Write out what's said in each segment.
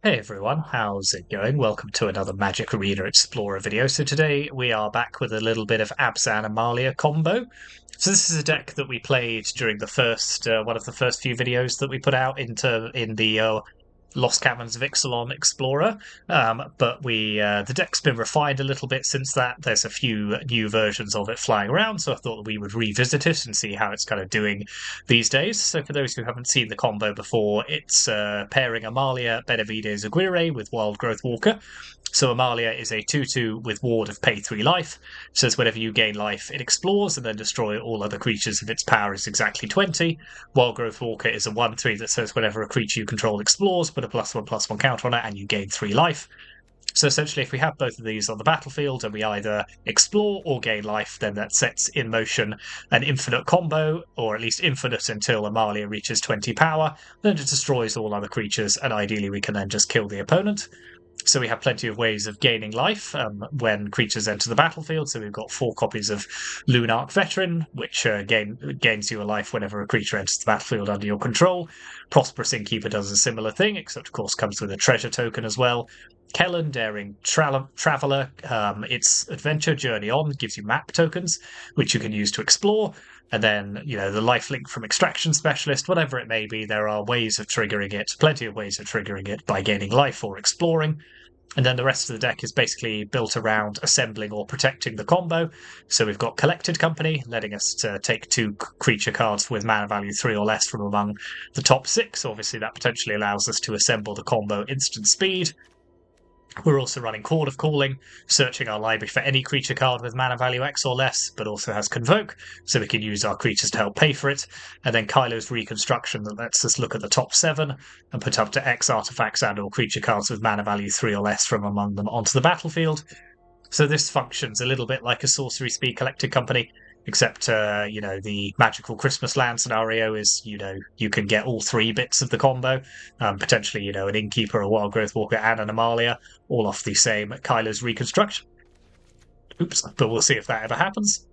Hey everyone, how's it going? Welcome to another Magic Arena Explorer video. So today we are back with a little bit of Abzan Amalia Combo. So this is a deck that we played during the first one of the first few videos that we put out in the Lost Caverns of Ixalan Explorer, but the deck's been refined a little bit since that. There's a few new versions of it flying around, so I thought that we would revisit it and see how it's kind of doing these days. So for those who haven't seen the combo before, it's pairing Amalia Benavides Aguirre with Wild Growth Walker. So Amalia is a 2/2 with Ward of Pay 3 life. It says whenever you gain life, it explores and then destroy all other creatures if its power is exactly 20. Wild Growth Walker is a 1/3 that says whenever a creature you control explores, put a +1/+1 counter on it and you gain 3 life. So essentially, if we have both of these on the battlefield and we either explore or gain life, then that sets in motion an infinite combo, or at least infinite until Amalia reaches 20 power. Then it destroys all other creatures, and ideally we can then just kill the opponent. So we have plenty of ways of gaining life when creatures enter the battlefield. So we've got 4 copies of Lunarch Veteran, which gains you a life whenever a creature enters the battlefield under your control. Prosperous Innkeeper does a similar thing, except of course comes with a treasure token as well. Kellen, Daring Traveller, its Adventure Journey On gives you map tokens, which you can use to explore. And then, the lifelink from Extraction Specialist, whatever it may be, there are ways of triggering it, plenty of ways of triggering it by gaining life or exploring. And then the rest of the deck is basically built around assembling or protecting the combo. So we've got Collected Company, letting us take 2 creature cards with mana value 3 or less from among the top 6. Obviously, that potentially allows us to assemble the combo instant speed. We're also running Chord of Calling, searching our library for any creature card with mana value X or less, but also has Convoke, so we can use our creatures to help pay for it. And then Kylo's Reconstruction that lets us look at the top 7 and put up to X artifacts and or creature cards with mana value 3 or less from among them onto the battlefield. So this functions a little bit like a Sorcery Speed Collected Company, except, the magical Christmas land scenario is, you can get all 3 bits of the combo, potentially, an Innkeeper, a Wild Growth Walker, and an Amalia, all off the same Kylo's Reconstruction. Oops, but we'll see if that ever happens.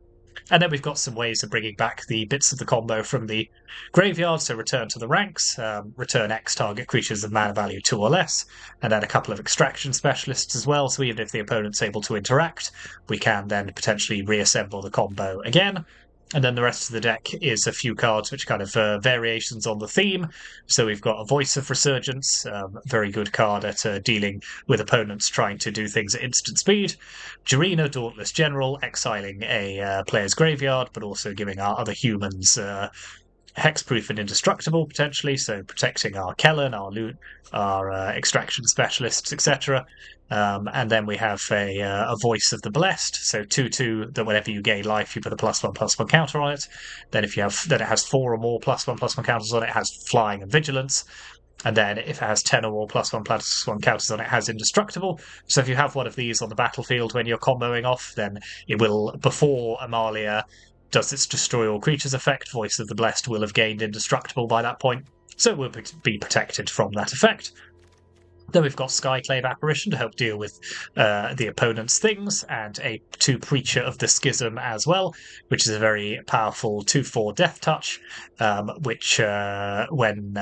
And then we've got some ways of bringing back the bits of the combo from the graveyard, so return to the ranks, return X target creatures of mana value 2 or less, and then a couple of extraction specialists as well, so even if the opponent's able to interact, we can then potentially reassemble the combo again. And then the rest of the deck is a few cards which kind of variations on the theme. So we've got a Voice of Resurgence, very good card at dealing with opponents trying to do things at instant speed. Jarina, Dauntless General, exiling a player's graveyard, but also giving our other humans hexproof and indestructible potentially, so protecting our Kellen, our extraction specialists, etc. And then we have a Voice of the Blessed, so 2/2 that whenever you gain life, you put a +1/+1 counter on it. Then if it has 4 or more +1/+1 counters on it, it has Flying and Vigilance. And then if it has 10 or more +1/+1 counters on it, it has Indestructible. So if you have one of these on the battlefield when you're comboing off, then it will, before Amalia does its Destroy All Creatures effect, Voice of the Blessed will have gained Indestructible by that point, so it will be protected from that effect. Then we've got Skyclave Apparition to help deal with the opponent's things, and a 2 Preacher of the Schism as well, which is a very powerful 2/4 Death Touch, which, when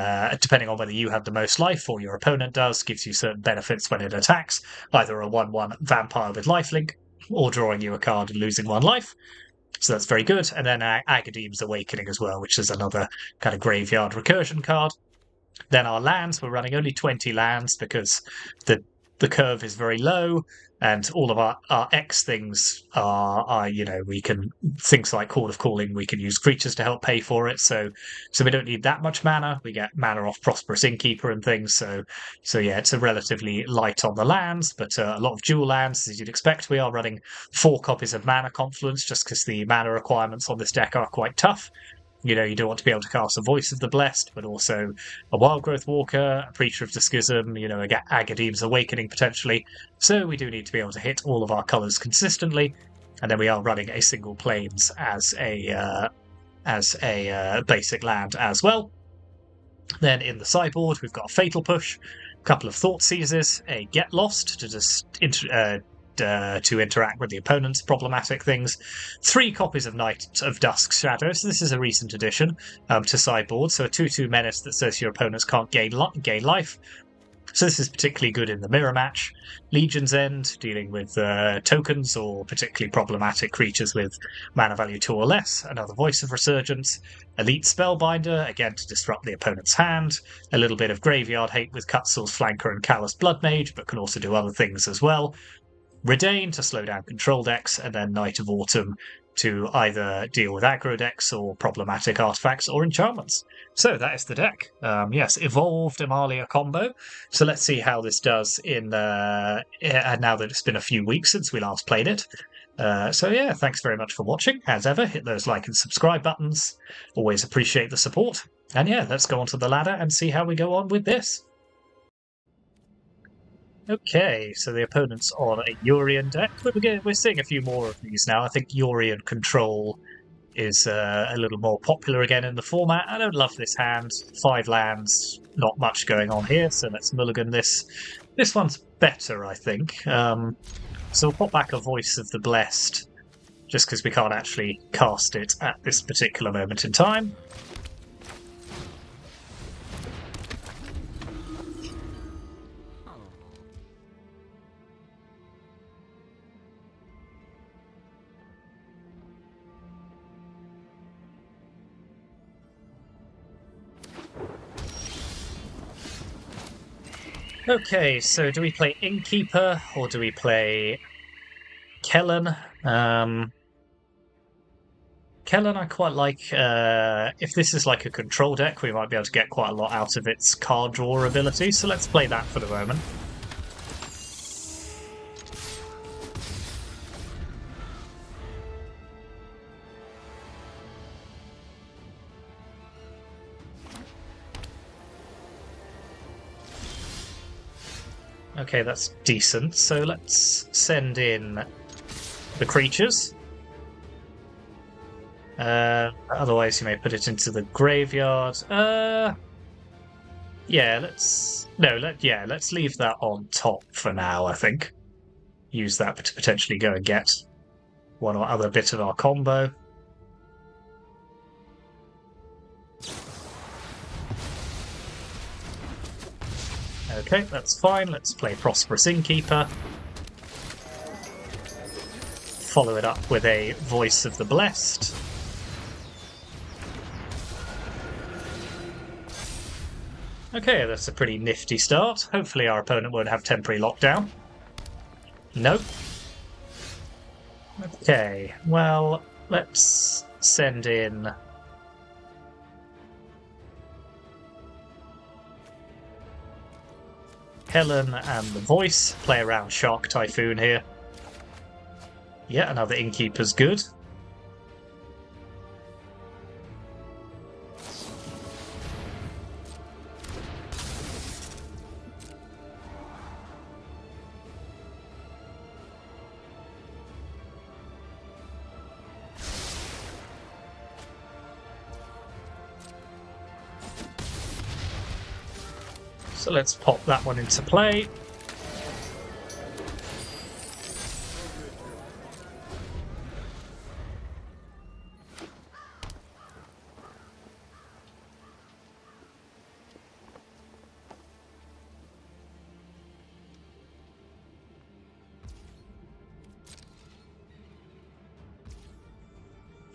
depending on whether you have the most life or your opponent does, gives you certain benefits when it attacks, either a 1/1 Vampire with lifelink, or drawing you a card and losing 1 life. So that's very good. And then Agadeem's Awakening as well, which is another kind of graveyard recursion card. Then our lands, we're running only 20 lands because the curve is very low, and all of our X things are we can, things like Chord of Calling, we can use creatures to help pay for it, so we don't need that much mana. We get mana off Prosperous Innkeeper and things, so yeah, it's a relatively light on the lands, but a lot of dual lands, as you'd expect. We are running 4 copies of Mana Confluence, just because the mana requirements on this deck are quite tough. You don't want to be able to cast a Voice of the Blessed, but also a Wild Growth Walker, a Preacher of the Schism, Agadeem's Awakening potentially. So we do need to be able to hit all of our colours consistently. And then we are running a single Plains as a basic land as well. Then in the sideboard, we've got a Fatal Push, a couple of Thought Seizes, a Get Lost to just to interact with the opponent's problematic things. 3 copies of Night of Dusk Shadow, so this is a recent addition to sideboard, so a 2/2 menace that says your opponents can't gain life. So this is particularly good in the mirror match. Legion's End, dealing with tokens or particularly problematic creatures with mana value 2 or less. Another Voice of Resurgence. Elite Spellbinder, again to disrupt the opponent's hand. A little bit of Graveyard Hate with Cutsource Flanker and Callous Blood Mage, but can also do other things as well. Redain to slow down control decks, and then Knight of Autumn to either deal with aggro decks or problematic artifacts or enchantments. So that is the deck. Yes, evolved Amalia Combo. So let's see how this does in now that it's been a few weeks since we last played it. So yeah, thanks very much for watching. As ever, hit those like and subscribe buttons. Always appreciate the support. And yeah, let's go onto the ladder and see how we go on with this. Okay, so the opponent's on a Yorion deck. We're seeing a few more of these now. I think Yorion Control is a little more popular again in the format. I don't love this hand. 5 lands, not much going on here, so let's mulligan this. This one's better, I think. So we'll pop back a Voice of the Blessed, just because we can't actually cast it at this particular moment in time. Okay, so do we play Innkeeper or do we play Kellen? Kellen I quite like. If this is like a control deck, we might be able to get quite a lot out of its card draw ability, so let's play that for the moment. Okay, that's decent. So let's send in the creatures. Otherwise, you may put it into the graveyard. Yeah, let's leave that on top for now. I think use that to potentially go and get one or other bit of our combo. Okay, that's fine. Let's play Prosperous Innkeeper. Follow it up with a Voice of the Blessed. Okay, that's a pretty nifty start. Hopefully our opponent won't have temporary lockdown. Nope. Okay, well, let's send in... Helen and the Voice. Play around Shark Typhoon here. Yeah, another Innkeeper's good. So let's pop that one into play.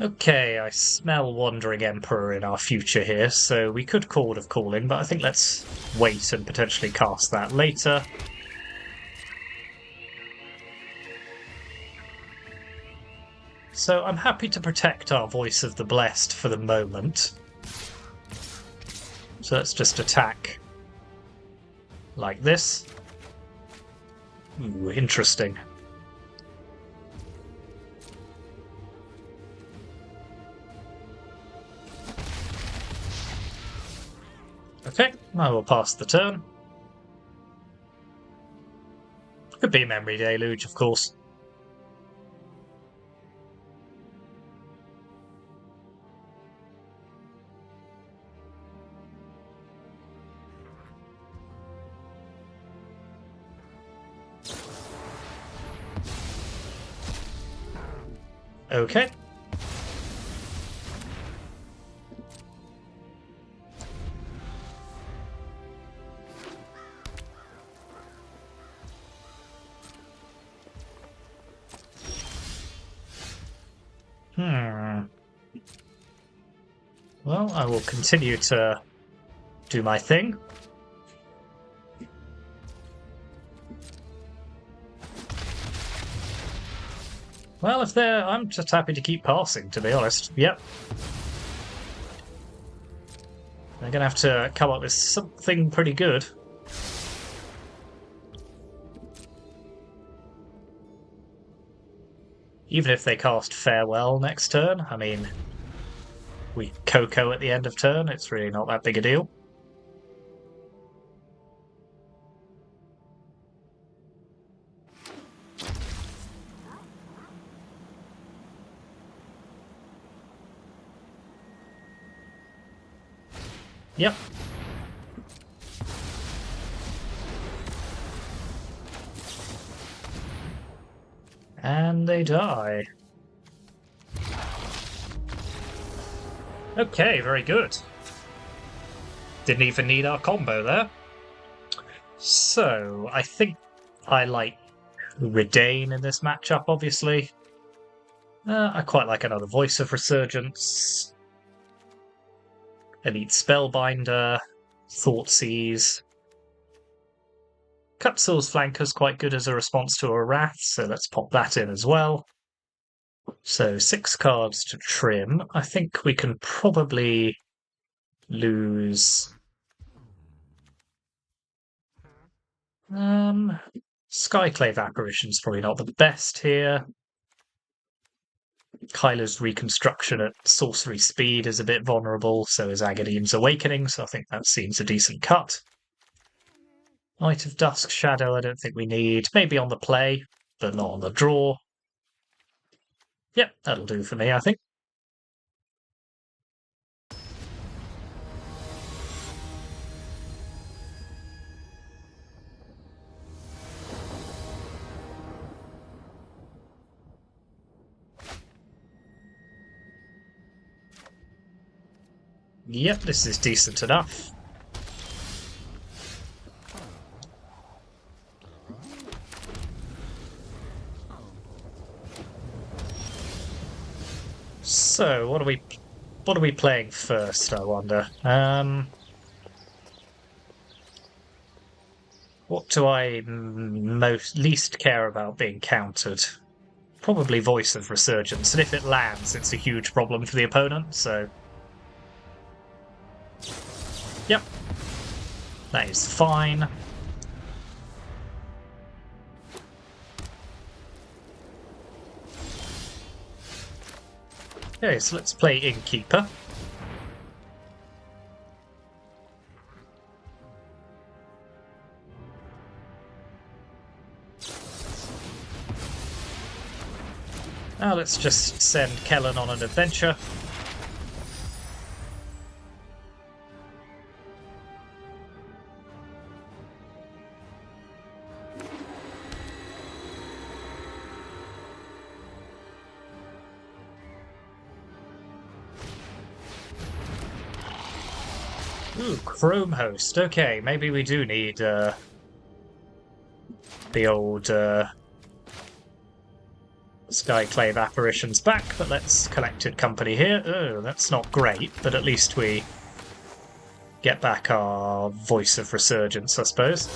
Okay, I smell Wandering Emperor in our future here, so we could Chord of Calling, but I think let's wait and potentially cast that later. So I'm happy to protect our Voice of the Blessed for the moment. So let's just attack like this. Ooh, interesting. Okay, I will pass the turn. Could be Memory Deluge, of course. Okay. Well, I will continue to do my thing. Well, if they're... I'm just happy to keep passing, to be honest. Yep. They're going to have to come up with something pretty good. Even if they cast Farewell next turn, I mean, we Coco at the end of turn, it's really not that big a deal. Yep. And they die. Okay, very good. Didn't even need our combo there. So, I think I like Redain in this matchup, obviously. I quite like another Voice of Resurgence. Elite Spellbinder. Thoughtseize. Cutsoul's Flanker's quite good as a response to a Wrath, so let's pop that in as well. So 6 cards to trim. I think we can probably lose... Skyclave Apparition's probably not the best here. Kyla's Reconstruction at sorcery speed is a bit vulnerable, so is Agadeem's Awakening, so I think that seems a decent cut. Night of Dusk Shadow I don't think we need. Maybe on the play, but not on the draw. Yep, that'll do for me, I think. Yep, this is decent enough. So, what are we playing first, I wonder? What do I least care about being countered? Probably Voice of Resurgence, and if it lands, it's a huge problem for the opponent, so... Yep. That is fine. Okay, so let's play Innkeeper. Now let's just send Kellen on an adventure. Ooh, Chrome Host. Okay, maybe we do need the old Skyclave Apparitions back, but let's Collected Company here. Oh, that's not great, but at least we get back our Voice of Resurgence, I suppose.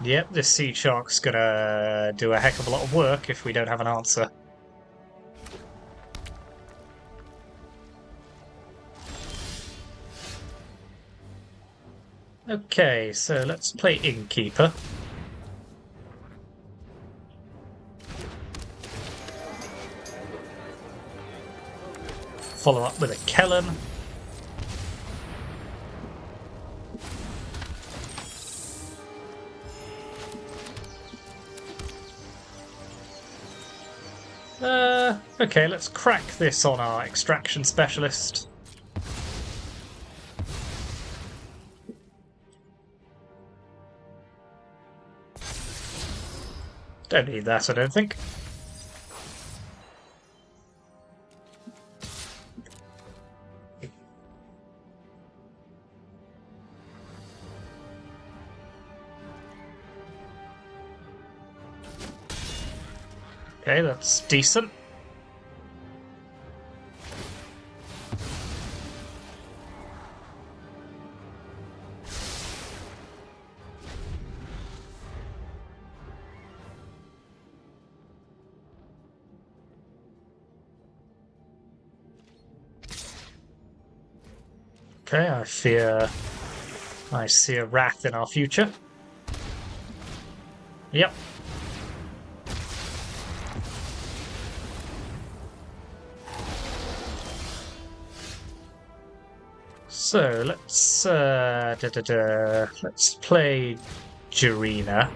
Yep, this Sea Shark's gonna do a heck of a lot of work if we don't have an answer. Okay, so let's play Innkeeper. Follow up with a Kellen. Okay, let's crack this on our Extraction Specialist. Don't need that, I don't think. Okay, that's decent. Okay, I fear I see a wrath in our future. Yep. So let's play Jirina.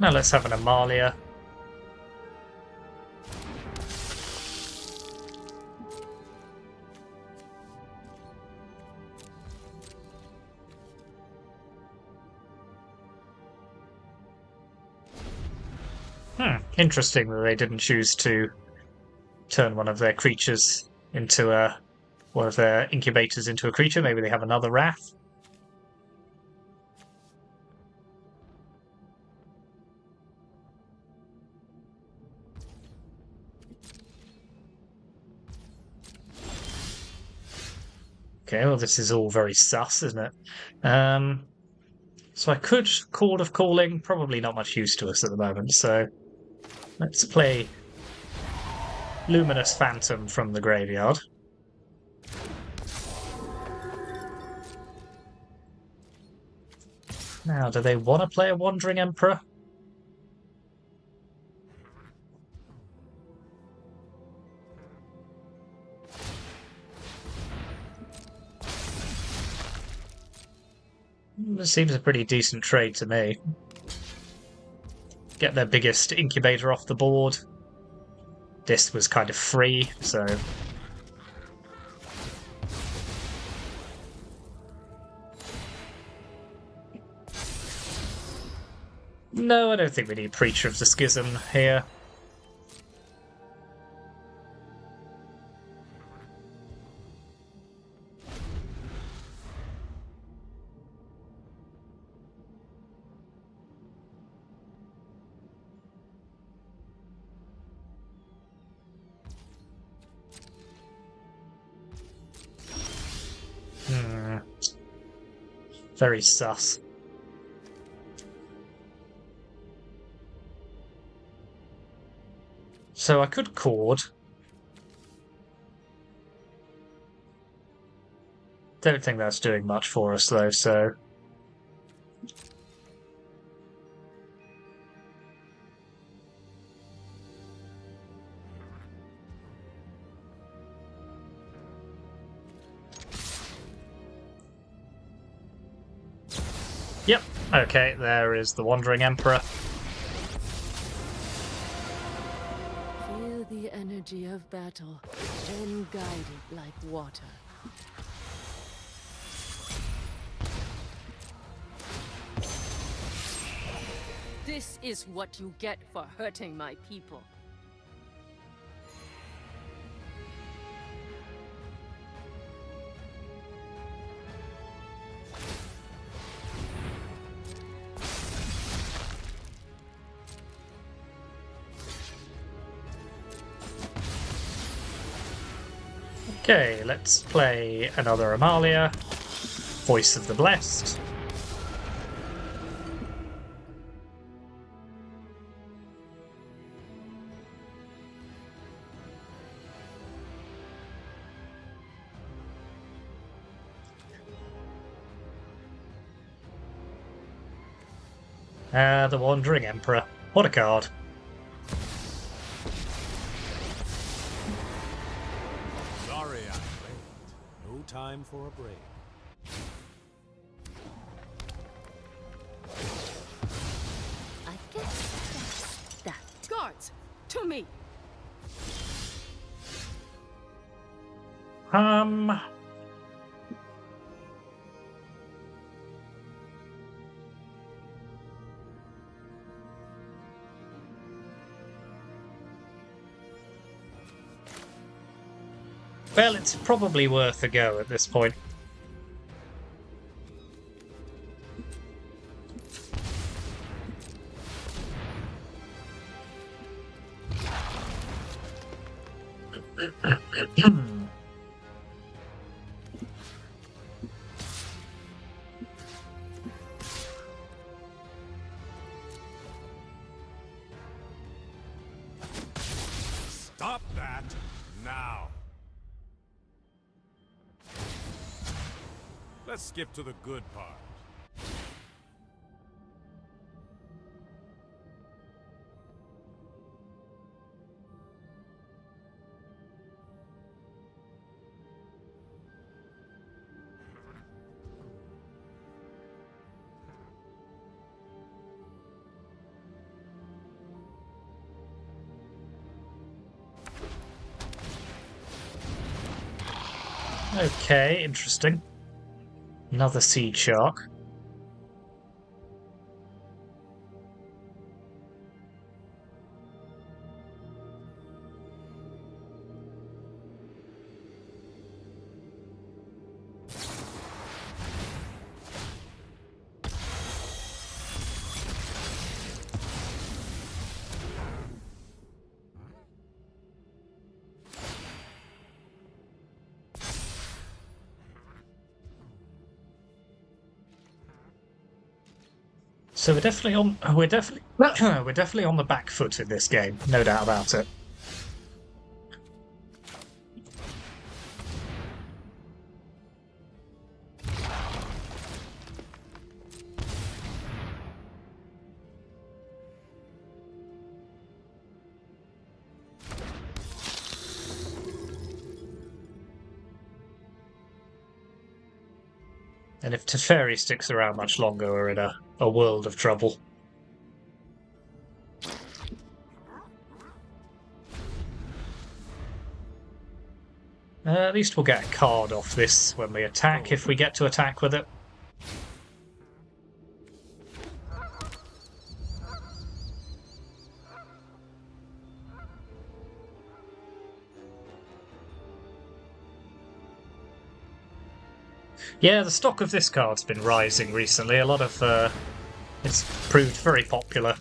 Now let's have an Amalia. Interesting that they didn't choose to turn one of their creatures into one of their incubators into a creature. Maybe they have another wrath. Okay, well, this is all very sus, isn't it? So I could Chord of Calling, probably not much use to us at the moment, so let's play Luminous Phantom from the graveyard. Now, do they want to play a Wandering Emperor? This seems a pretty decent trade to me. Get their biggest incubator off the board. This was kind of free, so... No, I don't think we need Preacher of the Schism here. Very sus. So I could Chord. Don't think that's doing much for us though, so... Yep, okay, there is the Wandering Emperor. Feel the energy of battle, then guide it like water. This is what you get for hurting my people. Okay, let's play another Amalia. Voice of the Blessed. The Wandering Emperor. What a card. Sorry I'm late. No time for a break. I guess that's that. Guards, to me! Um... Well, it's probably worth a go at this point. Stop that now. Let's skip to the good part. Okay, interesting. Another seed shark. So we're definitely on. We're definitely on the back foot in this game, no doubt about it. And if Teferi sticks around much longer, we're in a world of trouble. At least we'll get a card off this when we attack, if we get to attack with it. Yeah, the stock of this card's been rising recently. A lot of it's proved very popular.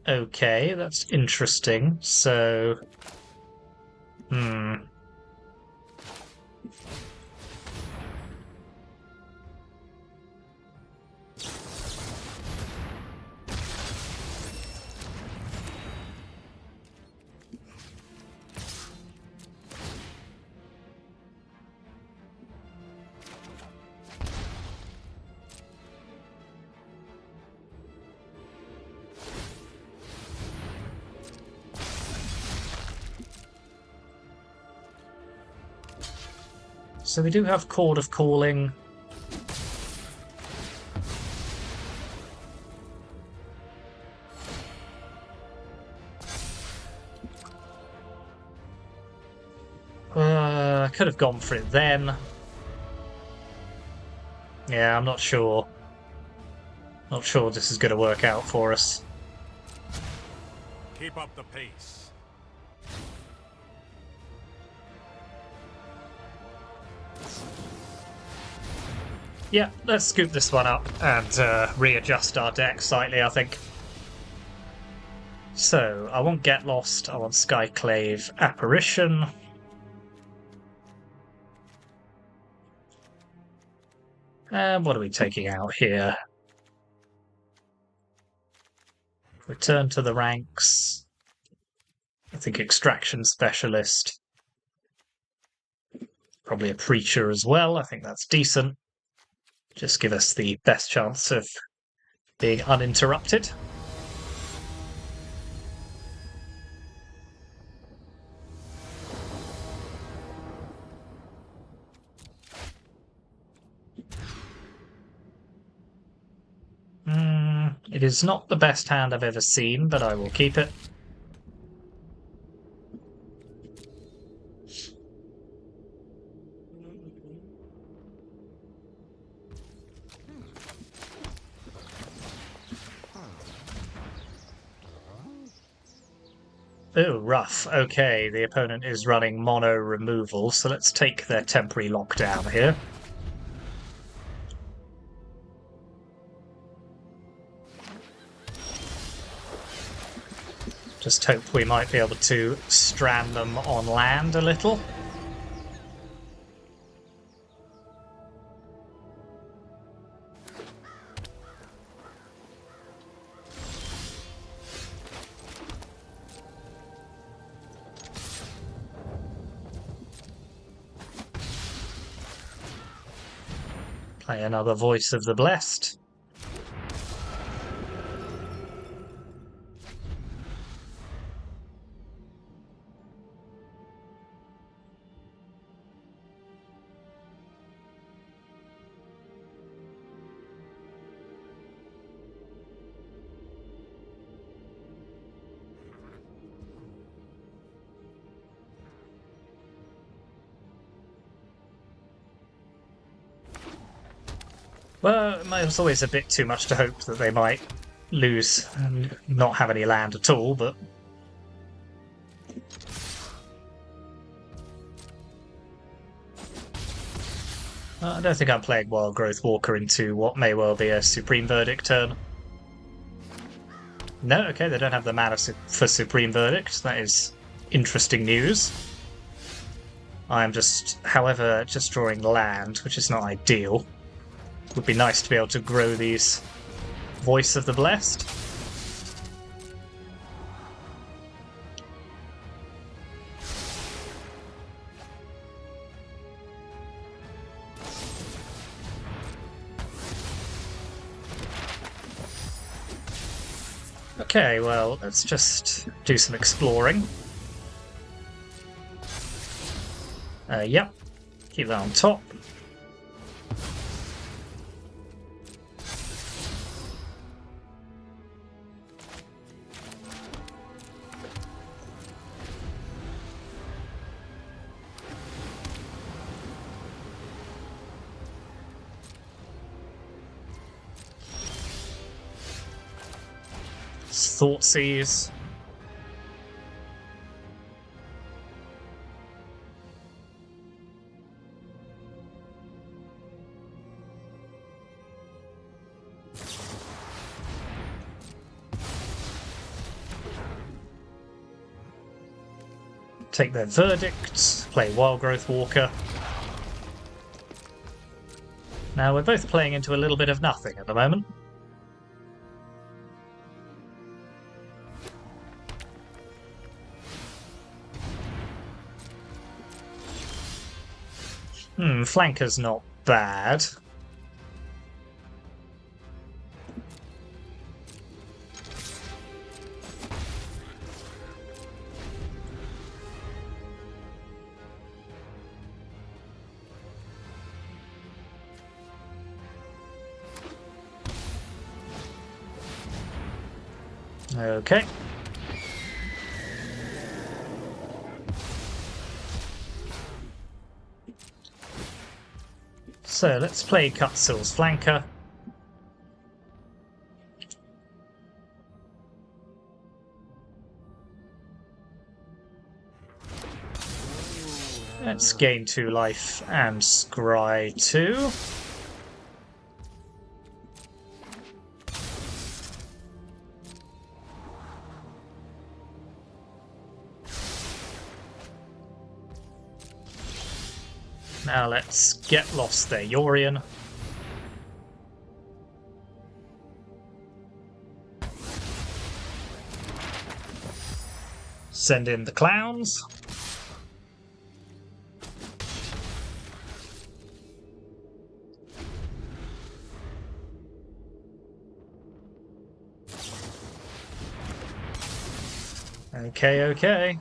Okay, that's interesting. So, so we do have Chord of Calling. I could have gone for it then. Yeah, I'm not sure. Not sure this is going to work out for us. Keep up the pace. Yeah, let's scoop this one up and readjust our deck slightly, I think. So, I want Get Lost, I want Skyclave Apparition. And what are we taking out here? Return to the ranks. I think Extraction Specialist. Probably a Preacher as well, I think that's decent. Just give us the best chance of being uninterrupted. It is not the best hand I've ever seen, but I will keep it. Oh, rough. Okay, the opponent is running mono removal, so let's take their temporary lockdown here. Just hope we might be able to strand them on land a little. Play another Voice of the Blessed. Well, it's always a bit too much to hope that they might lose and not have any land at all, but I don't think I'm playing Wild Growth Walker into what may well be a Supreme Verdict turn. No, okay, they don't have the mana for Supreme Verdict. That is interesting news. I'm just, however, just drawing land, which is not ideal. Would be nice to be able to grow these Voice of the Blessed. Okay, well, let's just do some exploring. Yep, keep that on top. Thoughtseize. Take their verdict, play Wild Growth Walker. Now we're both playing into a little bit of nothing at the moment. Flanker's not bad. Okay. So let's play Cutsil's Flanker. Let's gain 2 life and scry 2. Now let's get lost there, Yorion. Send in the clowns. Okay, okay.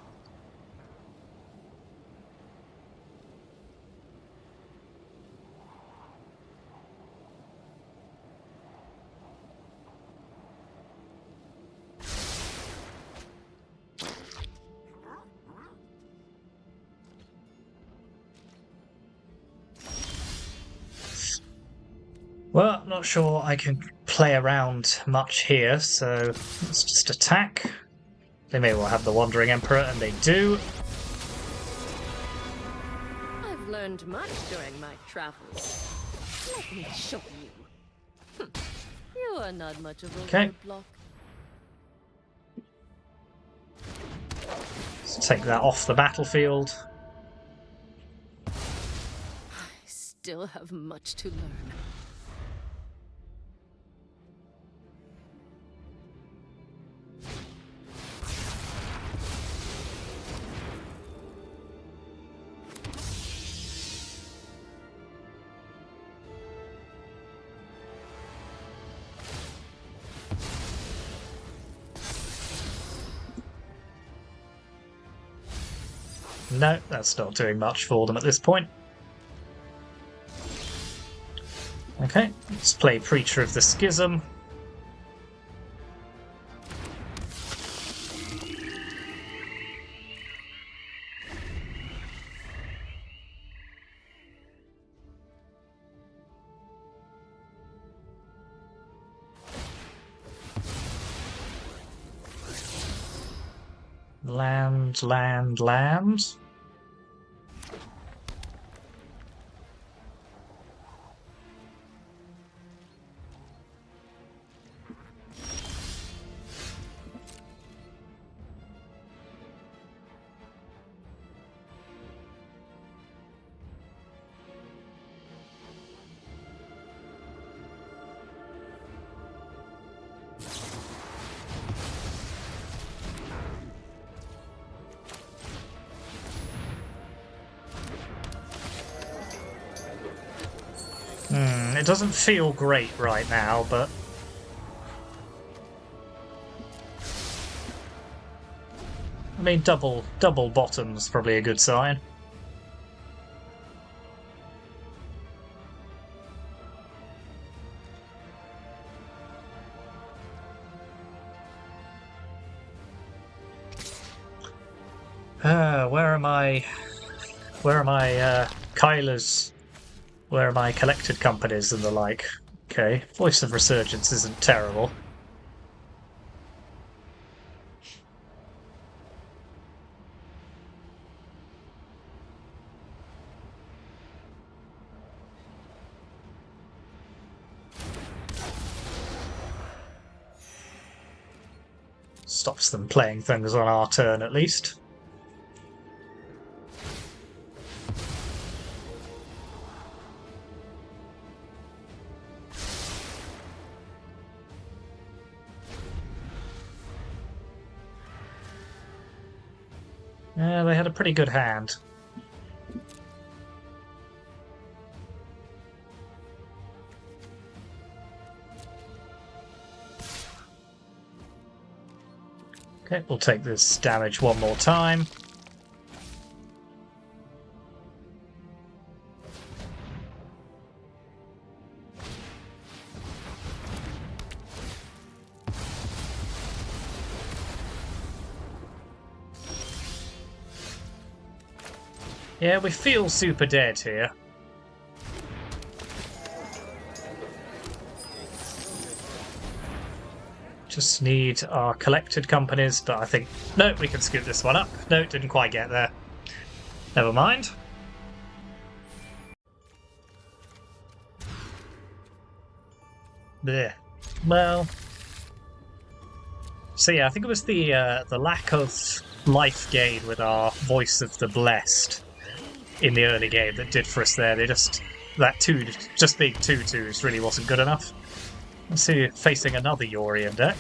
Well, I'm not sure I can play around much here, so let's just attack. They may well have the Wandering Emperor, and they do. I've learned much during my travels. Let me show you. You are not much of a roadblock. Let's take that off the battlefield. I still have much to learn. No, that's not doing much for them at this point. Okay, let's play Preacher of the Schism. Land, land, land. It doesn't feel great right now, but I mean, double bottom's probably a good sign. Where are my Kyla's? Where are my collected companies and the like? Okay, Voice of Resurgence isn't terrible. Stops them playing things on our turn at least. Yeah, they had a pretty good hand. Okay, we'll take this damage one more time. Yeah, we feel super dead here. Just need our collected companies, but I think... No, we can scoop this one up. No, didn't quite get there. Never mind. There. Well... So yeah, I think it was the lack of life gain with our Voice of the Blessed in the early game that did for us there. They just... That just being 2/2s really wasn't good enough. Let's see, facing another Yorion deck.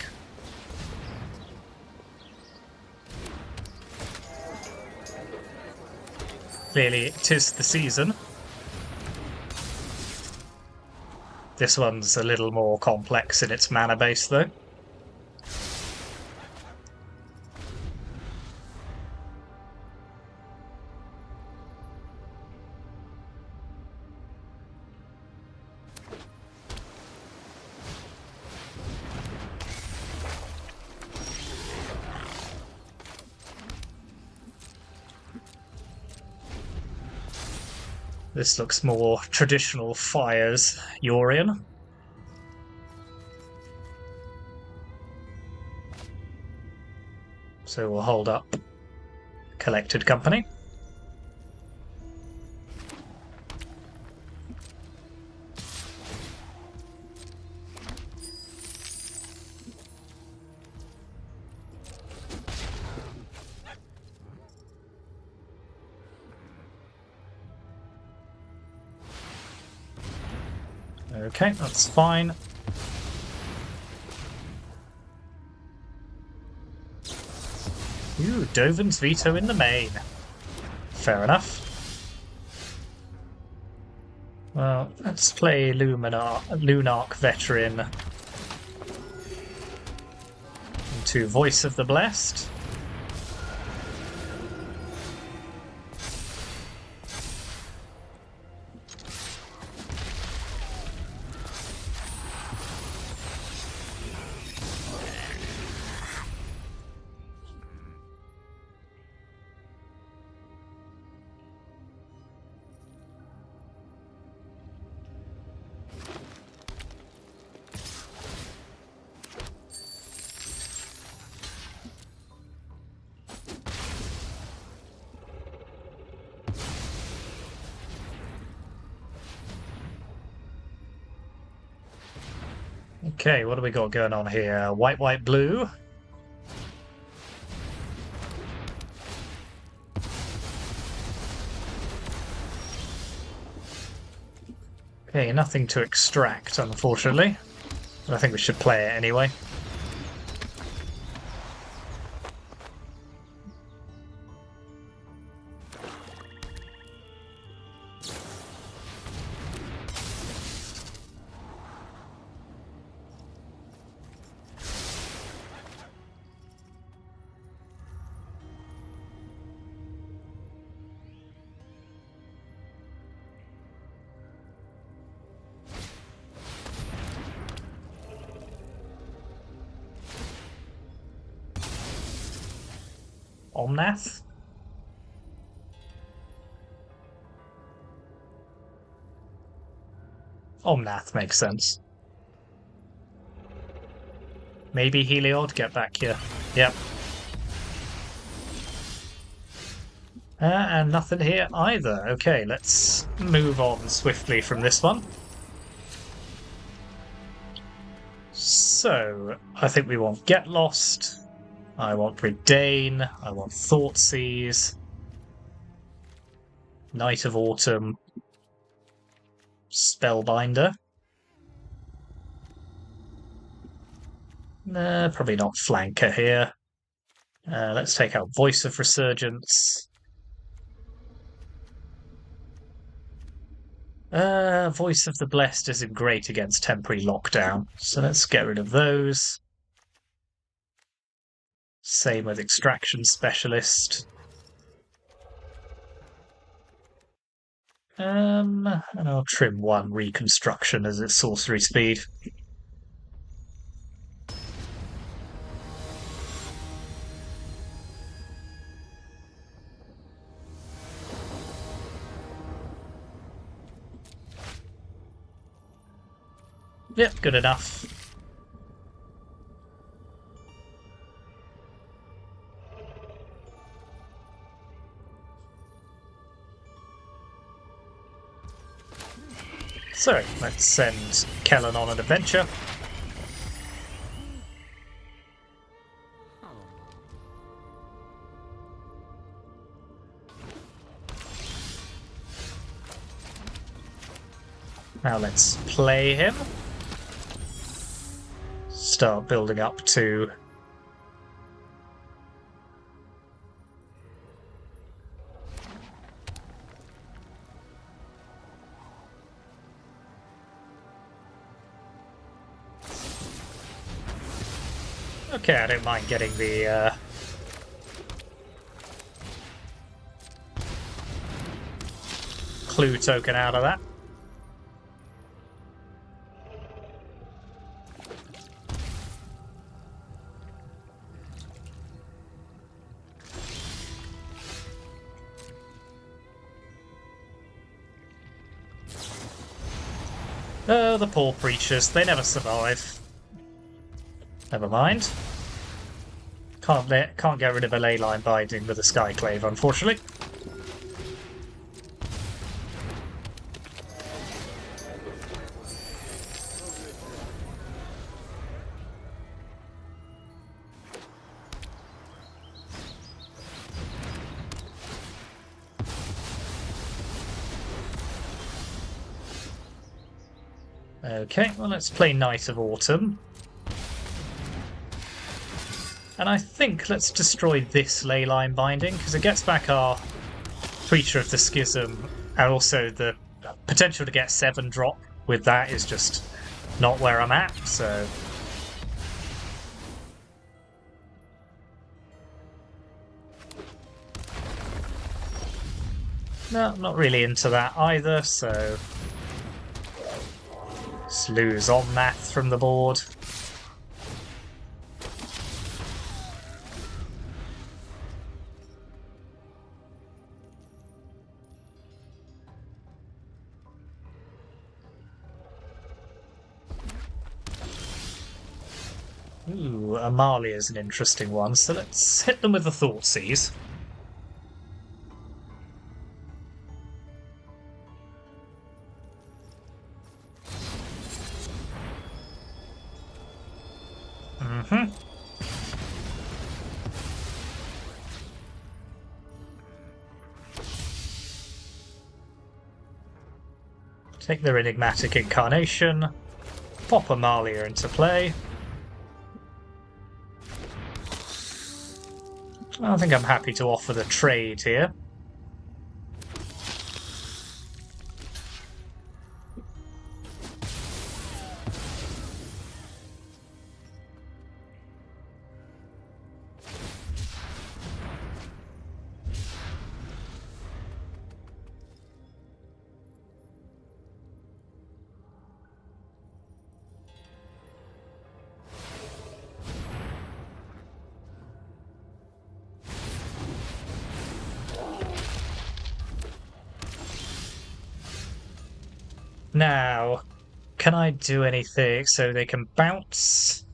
Clearly, it is the season. This one's a little more complex in its mana base, though. This looks more traditional Fires Yorion. So we'll hold up collected company. Okay, that's fine. Ooh, Dovan's veto in the main. Fair enough. Well, let's play Lunarch Veteran into Voice of the Blessed. Okay, what do we got going on here? White, white, blue. Okay, nothing to extract, unfortunately. But I think we should play it anyway. Omnath? Omnath makes sense. Maybe Heliod, get back here. Yep. And nothing here either. Okay, let's move on swiftly from this one. So, I think we want Get Lost. I want Redain. I want Thoughtseize. Night of Autumn. Spellbinder. Probably not Flanker here. Let's take out Voice of Resurgence. Voice of the Blessed isn't great against temporary lockdown, so let's get rid of those. Same with Extraction Specialist. And I'll trim one Reconstruction as its sorcery speed. Yep, good enough. So, let's send Kellen on an adventure. Now let's play him. Start building up to okay, I don't mind getting the clue token out of that. Oh, the poor preachers, they never survive. Never mind. Can't get rid of a ley line binding with a Skyclave, unfortunately. Okay, well, let's play Knight of Autumn. And I think let's destroy this ley line binding, because it gets back our Preacher of the Schism, and also the potential to get 7 drop with that is just not where I'm at, so... No, I'm not really into that either, so... Let's lose on math from the board. Ooh, Amalia is an interesting one, so let's hit them with the Thoughtseize. Take their Enigmatic Incarnation, pop Amalia into play. I think I'm happy to offer the trade here. Now, can I do anything so they can bounce?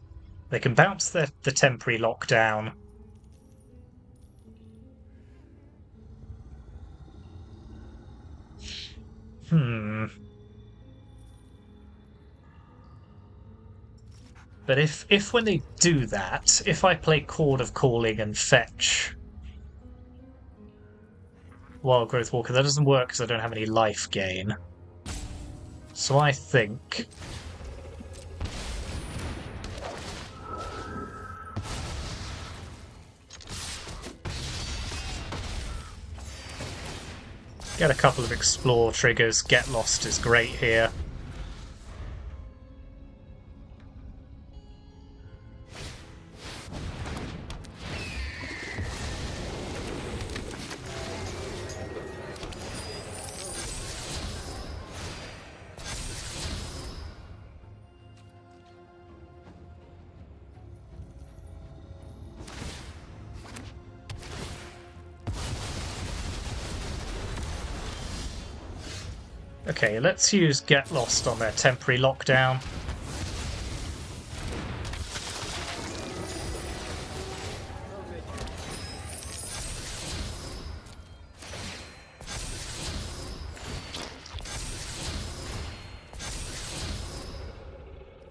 They can bounce the temporary lockdown. But if when they do that, if I play Chord of Calling and fetch Wild Growth Walker, that doesn't work because I don't have any life gain. So I think... Get a couple of Explore triggers, Get Lost is great here. Okay, let's use Get Lost on their temporary lockdown.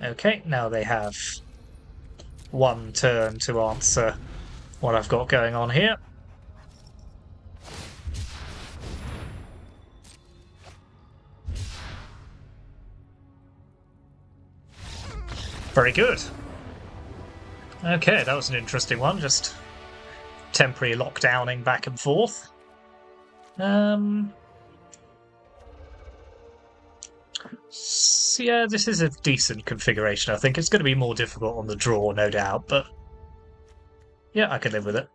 Okay, now they have one turn to answer what I've got going on here. Very good. Okay, that was an interesting one, just temporary lockdowning back and forth. So yeah, this is a decent configuration, I think. It's going to be more difficult on the draw, no doubt, but yeah, I can live with it.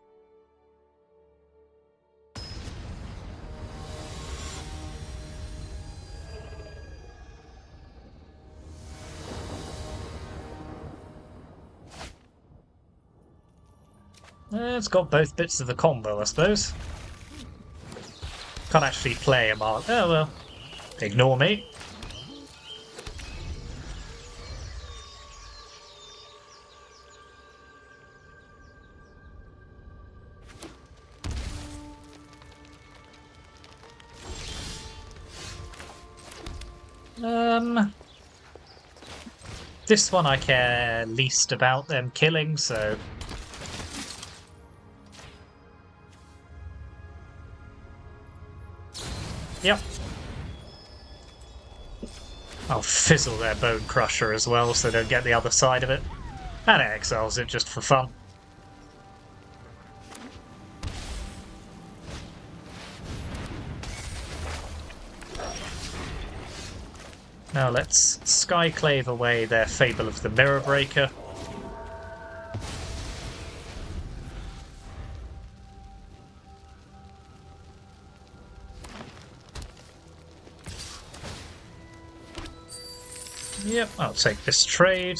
It's got both bits of the combo, I suppose. Can't actually play a mark. Oh well. Ignore me. This one I care least about them killing, so... Yep. I'll fizzle their Bone Crusher as well, so they don't get the other side of it. And it exiles it just for fun. Now let's Skyclave away their Fable of the Mirror Breaker. Yep, I'll take this trade.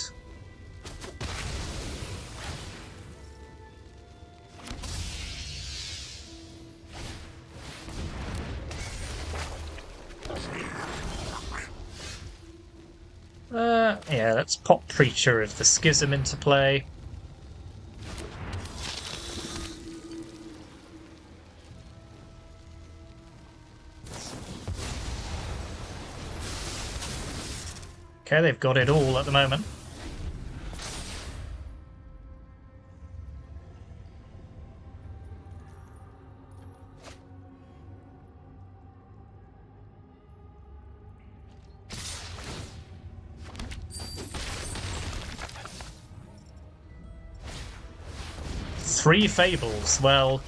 Yeah, let's pop Preacher of the Schism into play. Okay, they've got it all at the moment. Three Fables. Well,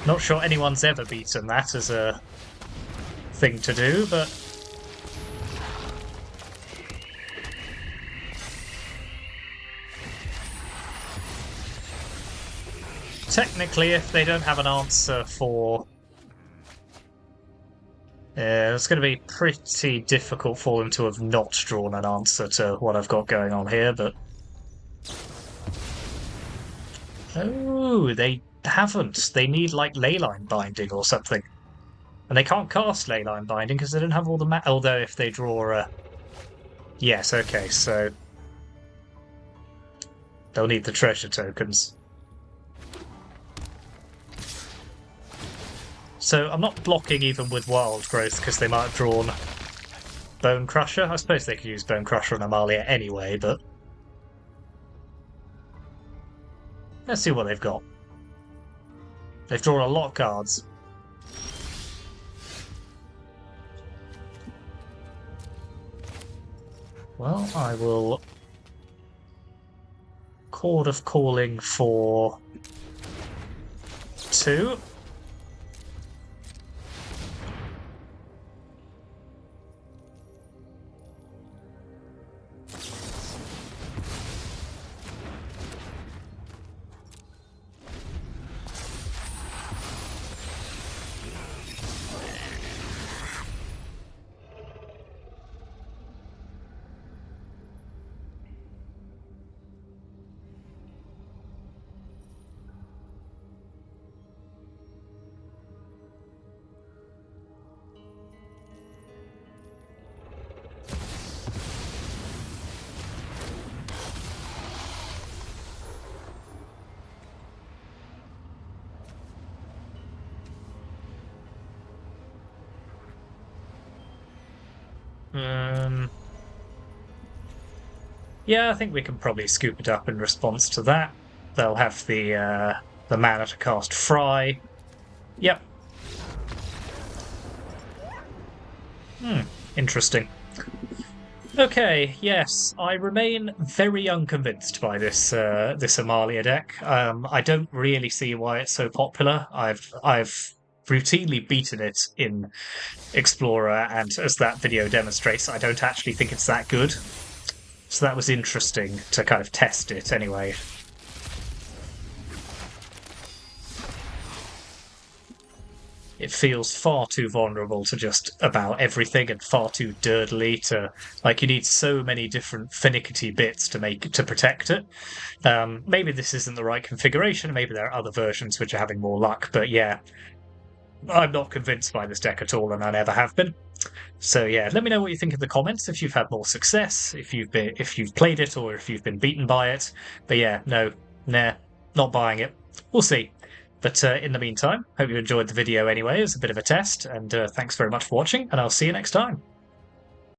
not sure anyone's ever beaten that as a thing to do, but... Technically, if they don't have an answer for... it's going to be pretty difficult for them to have not drawn an answer to what I've got going on here, but... Oh, they haven't. They need, like, Leyline Binding or something. And they can't cast Leyline Binding because they don't have all the although if they draw a... Yes, okay, so... They'll need the treasure tokens. So I'm not blocking even with Wild Growth because they might have drawn Bone Crusher. I suppose they could use Bone Crusher on Amalia anyway, but... Let's see what they've got. They've drawn a lot of cards. Well, I will... Chord of Calling for... 2. Yeah, I think we can probably scoop it up in response to that. They'll have the mana to cast Fry. Yep. Interesting. Okay, yes, I remain very unconvinced by this this Amalia deck. I don't really see why it's so popular. I've routinely beaten it in Explorer, and as that video demonstrates, I don't actually think it's that good. So that was interesting to kind of test it anyway. It feels far too vulnerable to just about everything and far too dirtily to... Like, you need so many different finicky bits to protect it. Maybe this isn't the right configuration, maybe there are other versions which are having more luck, but yeah. I'm not convinced by this deck at all, and I never have been. So yeah, let me know what you think in the comments if you've had more success, if you've played it, or if you've been beaten by it. But yeah, not buying it. We'll see. But in the meantime, hope you enjoyed the video anyway. It was a bit of a test, and thanks very much for watching, and I'll see you next time.